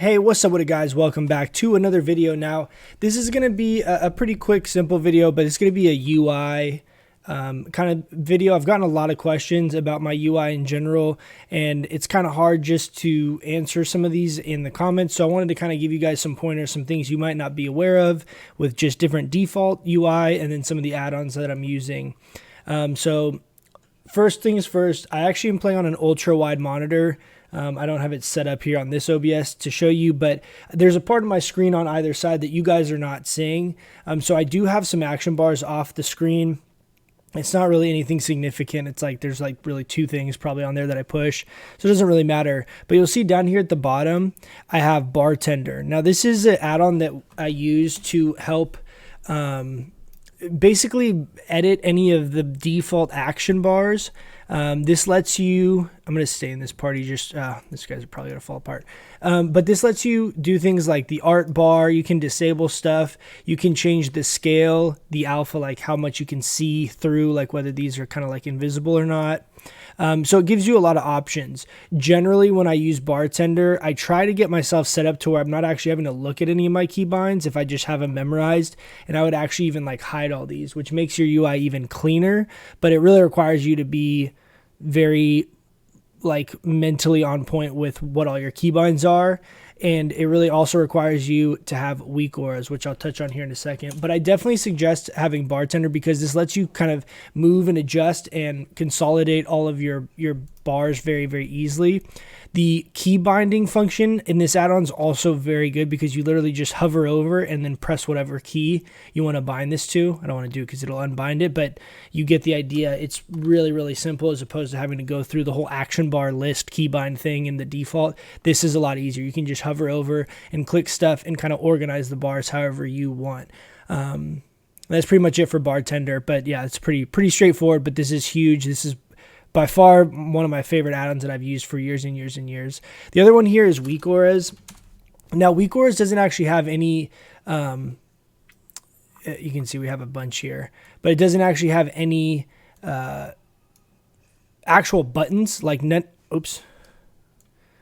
Hey, what's up with it, guys? Welcome back to another video. Now, this is going to be a pretty quick, simple video, but it's going to be a UI kind of video. I've gotten a lot of questions about my UI in general, and it's kind of hard just to answer some of these in the comments. So I wanted to kind of give you guys some pointers, some things you might not be aware of with just different default UI and then some of the add-ons that I'm using. So first things first, I actually am playing on an ultra wide monitor. I don't have it set up here on this OBS to show you, but there's a part of my screen on either side that you guys are not seeing. So I do have some action bars off the screen. It's not really anything significant. It's like there's like really two things probably on there that I push, so it doesn't really matter. But you'll see down here at the bottom, I have Bartender. Now this is an add-on that I use to help basically edit any of the default action bars. This lets you, I'm going to stay in this party, just this guy's probably going to fall apart, but this lets you do things like the art bar. You can disable stuff, you can change the scale, the alpha, like how much you can see through, like whether these are kind of like invisible or not. So it gives you a lot of options. Generally, when I use Bartender, I try to get myself set up to where I'm not actually having to look at any of my keybinds if I just have them memorized, and I would actually even like hide all these, which makes your UI even cleaner, but it really requires you to be very like mentally on point with what all your keybinds are. And it really also requires you to have weak auras, which I'll touch on here in a second. But I definitely suggest having Bartender because this lets you kind of move and adjust and consolidate all of your bars very, very easily. The key binding function in this add-on is also very good because you literally just hover over and then press whatever key you want to bind this to. I don't want to do it because it'll unbind it, but you get the idea. It's really, really simple as opposed to having to go through the whole action bar list keybind thing in the default. This is a lot easier. You can just hover over and click stuff and kind of organize the bars however you want. That's pretty much it for Bartender, but yeah, it's pretty straightforward, but this is huge. This is by far one of my favorite add-ons that I've used for years and years and years. The other one here is weak auras. Now, weak auras doesn't actually have any, you can see we have a bunch here, but it doesn't actually have any actual buttons like oops.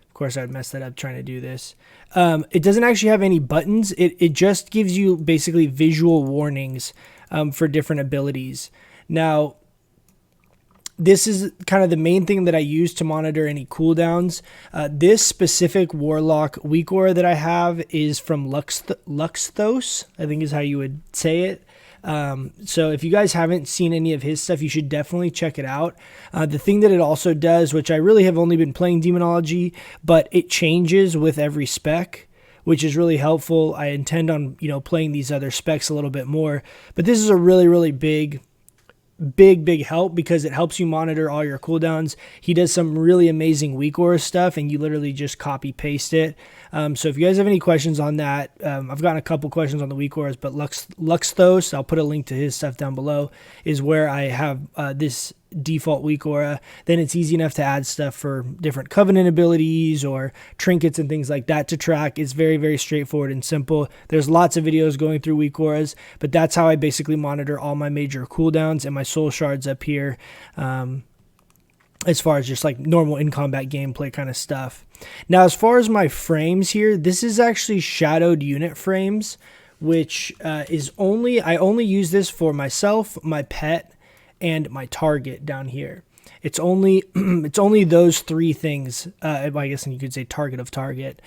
Of course, I'd mess that up trying to do this. It doesn't actually have any buttons. It just gives you basically visual warnings for different abilities. Now, this is kind of the main thing that I use to monitor any cooldowns. This specific Warlock weak aura that I have is from Luxthos, I think is how you would say it. So if you guys haven't seen any of his stuff, you should definitely check it out. The thing that it also does, which I really have only been playing Demonology, but it changes with every spec, which is really helpful. I intend on, playing these other specs a little bit more, but this is a really, really big help because it helps you monitor all your cooldowns. He does some really amazing weak aura stuff, and you literally just copy paste it. So if you guys have any questions on that, I've gotten a couple questions on the weak auras, but Luxthos, I'll put a link to his stuff down below, is where I have this default weak aura. Then it's easy enough to add stuff for different covenant abilities or trinkets and things like that to track. It's very, very straightforward and simple. There's lots of videos going through weak auras, but that's how I basically monitor all my major cooldowns and my soul shards up here, as far as just like normal in combat gameplay kind of stuff. Now, as far as my frames here, this is actually shadowed unit frames, which is I only use this for myself, my pet, and my target down here. It's only those three things. I guess you could say target of target.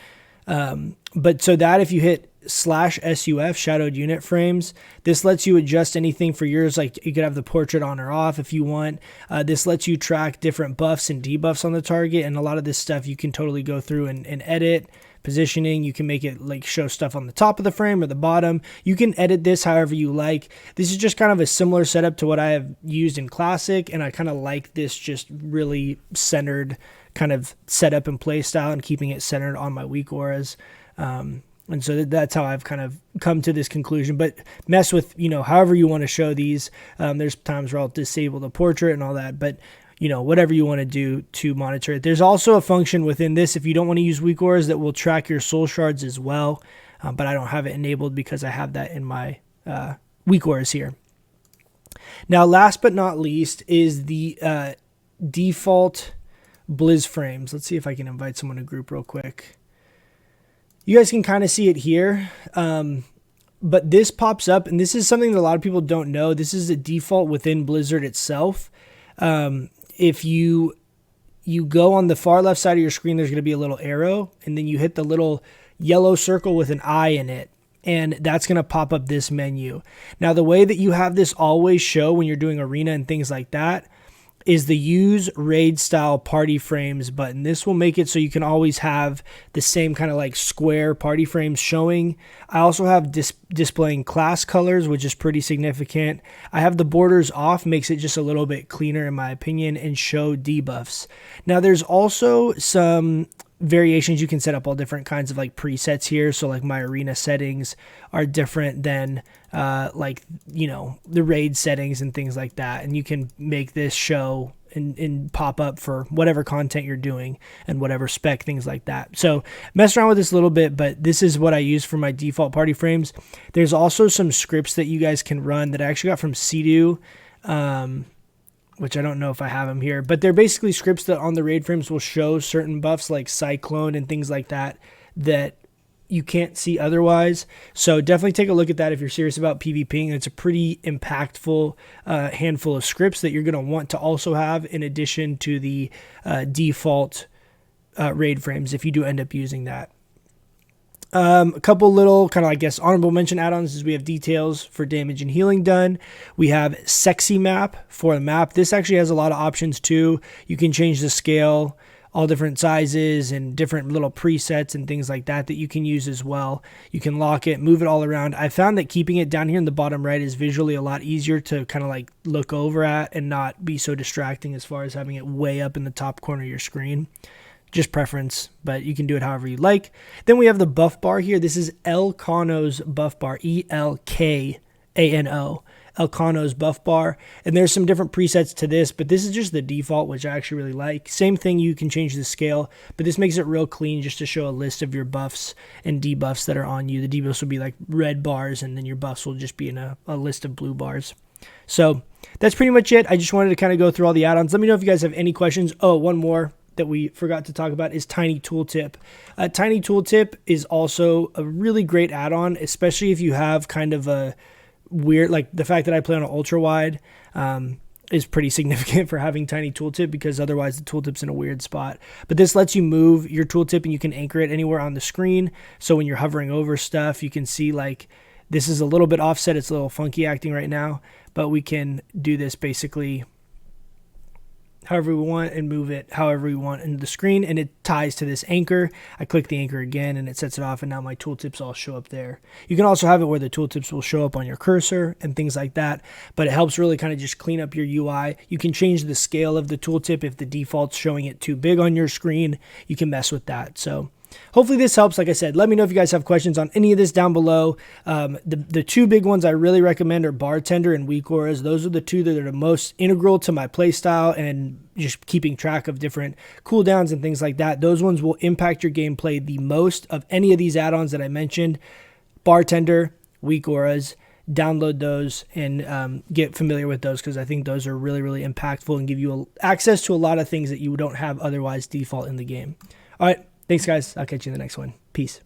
But so that if you hit /SUF, shadowed unit frames, this lets you adjust anything for yours. Like you could have the portrait on or off if you want. This lets you track different buffs and debuffs on the target. And a lot of this stuff you can totally go through and edit. Positioning, you can make it like show stuff on the top of the frame or the bottom. You can edit this however you like. This is just kind of a similar setup to what I have used in Classic, and I kind of like this just really centered kind of setup and play style and keeping it centered on my weak auras. And so that's how I've kind of come to this conclusion. But mess with, however you want to show these. There's times where I'll disable the portrait and all that, but whatever you want to do to monitor it. There's also a function within this, if you don't want to use weak auras, that will track your soul shards as well. But I don't have it enabled because I have that in my weak auras here. Now, last but not least is the default Blizz frames. Let's see if I can invite someone to group real quick. You guys can kind of see it here. But this pops up, and this is something that a lot of people don't know. This is a default within Blizzard itself. If you go on the far left side of your screen, there's going to be a little arrow, and then you hit the little yellow circle with an eye in it, and that's going to pop up this menu. Now, the way that you have this always show when you're doing arena and things like that is the use raid style party frames button. This will make it so you can always have the same kind of like square party frames showing. I also have displaying class colors, which is pretty significant. I have the borders off, makes it just a little bit cleaner in my opinion, and show debuffs. Now there's also some variations. You can set up all different kinds of like presets here. So like my arena settings are different than like, you know, the raid settings and things like that. And you can make this show and pop up for whatever content you're doing and whatever spec, things like that. So mess around with this a little bit, but this is what I use for my default party frames. There's also some scripts that you guys can run that I actually got from Cedu, which I don't know if I have them here, but they're basically scripts that on the raid frames will show certain buffs like Cyclone and things like that that you can't see otherwise. So definitely take a look at that if you're serious about PvPing. It's a pretty impactful handful of scripts that you're going to want to also have in addition to the default raid frames if you do end up using that. A couple little kind of, I guess, honorable mention add-ons is we have details for damage and healing done. We have sexy map for the map. This actually has a lot of options too. You can change the scale, all different sizes and different little presets and things like that that you can use as well. You can lock it, move it all around. I found that keeping it down here in the bottom right is visually a lot easier to kind of like look over at and not be so distracting as far as having it way up in the top corner of your screen. Just preference, but you can do it however you like. Then we have the buff bar here. This is Elcano's buff bar, Elkano, Elcano's buff bar. And there's some different presets to this, but this is just the default, which I actually really like. Same thing, you can change the scale, but this makes it real clean just to show a list of your buffs and debuffs that are on you. The debuffs will be like red bars, and then your buffs will just be in a list of blue bars. So that's pretty much it. I just wanted to kind of go through all the add-ons. Let me know if you guys have any questions. Oh, one more that we forgot to talk about is Tiny Tooltip. Tiny Tooltip is also a really great add-on, especially if you have kind of a weird, like the fact that I play on an ultra wide is pretty significant for having Tiny Tooltip, because otherwise the tooltip's in a weird spot. But this lets you move your tooltip and you can anchor it anywhere on the screen. So when you're hovering over stuff, you can see like this is a little bit offset. It's a little funky acting right now, but we can do this basically however we want and move it however we want into the screen, and it ties to this anchor. I click the anchor again and it sets it off, and now my tooltips all show up there. You can also have it where the tooltips will show up on your cursor and things like that, but it helps really kind of just clean up your UI. You can change the scale of the tooltip. If the default's showing it too big on your screen, you can mess with that. So hopefully this helps. Like I said, let me know if you guys have questions on any of this down below. The two big ones I really recommend are Bartender and Weak Auras. Those are the two that are the most integral to my playstyle and just keeping track of different cooldowns and things like that. Those ones will impact your gameplay the most of any of these add-ons that I mentioned. Bartender, Weak Auras, download those and get familiar with those, because I think those are really, really impactful and give you access to a lot of things that you don't have otherwise default in the game. All right. Thanks, guys. I'll catch you in the next one. Peace.